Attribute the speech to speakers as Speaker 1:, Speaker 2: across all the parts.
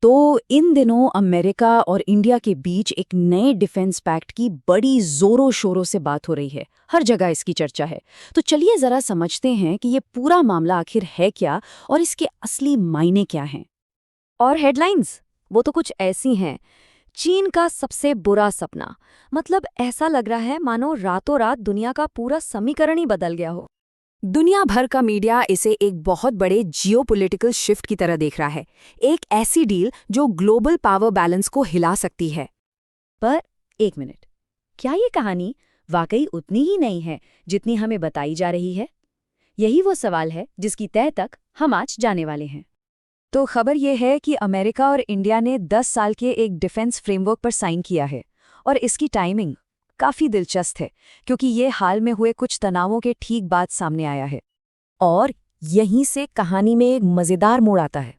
Speaker 1: तो इन दिनों अमेरिका और इंडिया के बीच एक नए डिफेंस पैक्ट की बड़ी जोरों शोरों से बात हो रही है। हर जगह इसकी चर्चा है। तो चलिए जरा समझते हैं कि ये पूरा मामला आखिर है क्या और इसके असली मायने क्या हैं।
Speaker 2: और हेडलाइंस वो तो कुछ ऐसी हैं। चीन का सबसे बुरा सपना। मतलब ऐसा लग रहा है मानो रातों रात दुनिया का पूरा समीकरण ही बदल गया हो।
Speaker 1: दुनिया भर का मीडिया इसे एक बहुत बड़े जियोपॉलिटिकल शिफ्ट की तरह देख रहा है। एक ऐसी डील जो ग्लोबल पावर बैलेंस को हिला सकती है।
Speaker 2: पर एक मिनट, क्या ये कहानी वाकई उतनी ही नहीं है जितनी हमें बताई जा रही है? यही वो सवाल है जिसकी तह तक हम आज जाने वाले हैं।
Speaker 1: तो खबर यह है कि अमेरिका और इंडिया ने 10 साल के एक डिफेंस फ्रेमवर्क पर साइन किया है। और इसकी टाइमिंग काफ़ी दिलचस्प है, क्योंकि ये हाल में हुए कुछ तनावों के ठीक बाद सामने आया है। और यहीं से कहानी में एक मज़ेदार मोड़ आता है।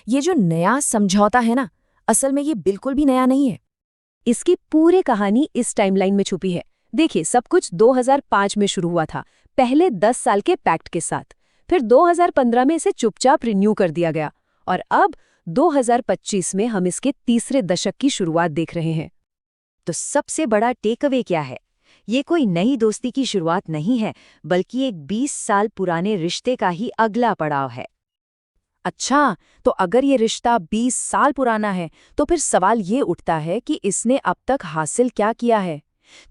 Speaker 1: ये जो नया समझौता है ना, असल में ये बिल्कुल भी नया नहीं है।
Speaker 2: इसकी पूरी कहानी इस टाइमलाइन में छुपी है। देखिए, सब कुछ 2005 में शुरू हुआ था, पहले 10 साल के पैक्ट के साथ। फिर 2015 में इसे चुपचाप रिन्यू कर दिया गया और अब 2025 में हम इसके तीसरे दशक की शुरुआत देख रहे हैं।
Speaker 1: तो सबसे बड़ा टेकअवे क्या है? ये कोई नई दोस्ती की शुरुआत नहीं है, बल्कि एक 20 साल पुराने रिश्ते का ही अगला पड़ाव है। अच्छा, तो अगर ये रिश्ता 20 साल पुराना है, तो फिर सवाल ये उठता है कि इसने अब तक हासिल क्या किया है।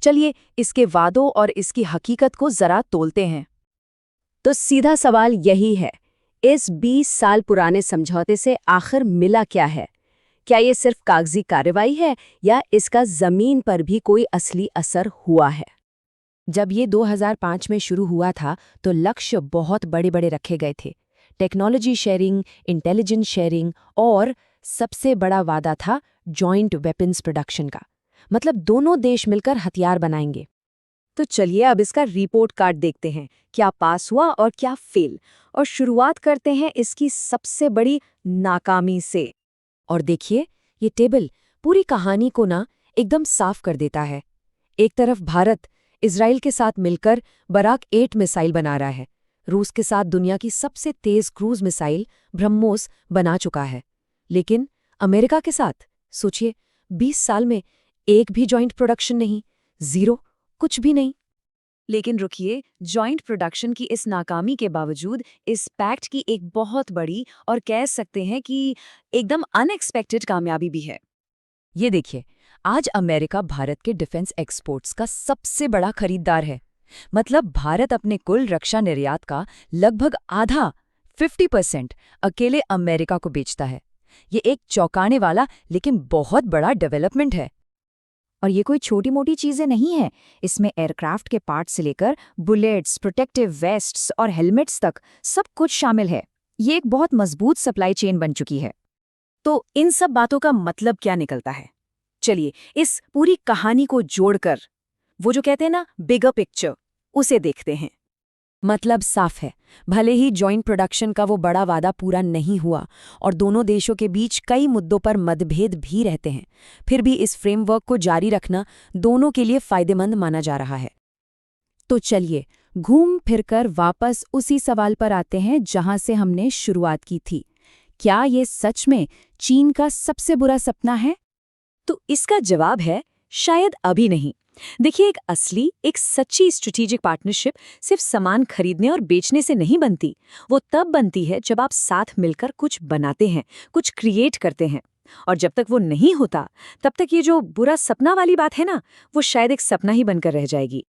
Speaker 1: चलिए इसके वादों और इसकी हकीकत को जरा तोलते हैं।
Speaker 2: तो सीधा सवाल यही है, इस 20 साल पुराने समझौते से आखिर मिला क्या है? क्या ये सिर्फ कागजी कार्रवाई है या इसका जमीन पर भी कोई असली असर हुआ है?
Speaker 1: जब ये 2005 में शुरू हुआ था, तो लक्ष्य बहुत बड़े-बड़े रखे गए थे। टेक्नोलॉजी शेयरिंग, इंटेलिजेंस शेयरिंग और सबसे बड़ा वादा था जॉइंट वेपन्स प्रोडक्शन का। मतलब दोनों देश मिलकर हथियार बनाएंगे।
Speaker 2: तो चलिए अब इसका रिपोर्ट कार्ड देखते हैं, क्या पास हुआ और क्या फेल। और शुरुआत करते हैं इसकी सबसे बड़ी नाकामी से।
Speaker 1: और देखिए, ये टेबल पूरी कहानी को ना एकदम साफ कर देता है। एक तरफ भारत इजराइल के साथ मिलकर बराक 8 मिसाइल बना रहा है। रूस के साथ दुनिया की सबसे तेज क्रूज मिसाइल ब्रह्मोस बना चुका है। लेकिन अमेरिका के साथ सोचिए, 20 साल में एक भी जॉइंट प्रोडक्शन नहीं, जीरो, कुछ भी नहीं। लेकिन रुकिए, जॉइंट प्रोडक्शन की इस नाकामी के बावजूद इस पैक्ट की एक बहुत बड़ी और कह सकते हैं कि एकदम अनएक्सपेक्टेड कामयाबी भी है। ये देखिए, आज अमेरिका भारत के डिफेंस एक्सपोर्ट्स का सबसे बड़ा खरीदार है। मतलब भारत अपने कुल रक्षा निर्यात का लगभग आधा 50% अकेले अमेरिका को बेचता है। ये एक चौंकाने वाला लेकिन बहुत बड़ा डेवलपमेंट है। और ये कोई छोटी मोटी चीजें नहीं है। इसमें एयरक्राफ्ट के पार्ट से लेकर बुलेट्स, प्रोटेक्टिव वेस्ट्स और हेलमेट्स तक सब कुछ शामिल है। ये एक बहुत मजबूत सप्लाई चेन बन चुकी है। तो इन सब बातों का मतलब क्या निकलता है? चलिए इस पूरी कहानी को जोड़कर वो जो कहते हैं ना, बिगर पिक्चर, उसे देखते हैं। मतलब साफ है, भले ही जॉइंट प्रोडक्शन का वो बड़ा वादा पूरा नहीं हुआ और दोनों देशों के बीच कई मुद्दों पर मतभेद भी रहते हैं, फिर भी इस फ्रेमवर्क को जारी रखना दोनों के लिए फायदेमंद माना जा रहा है। तो चलिए घूम फिरकर वापस उसी सवाल पर आते हैं जहां से हमने शुरुआत की थी। क्या ये सच में चीन का सबसे बुरा सपना है? तो इसका जवाब है शायद अभी नहीं। देखिए, एक सच्ची स्ट्रेटेजिक पार्टनरशिप सिर्फ सामान खरीदने और बेचने से नहीं बनती। वो तब बनती है जब आप साथ मिलकर कुछ बनाते हैं, कुछ क्रिएट करते हैं। और जब तक वो नहीं होता, तब तक ये जो बुरा सपना वाली बात है ना, वो शायद एक सपना ही बनकर रह जाएगी।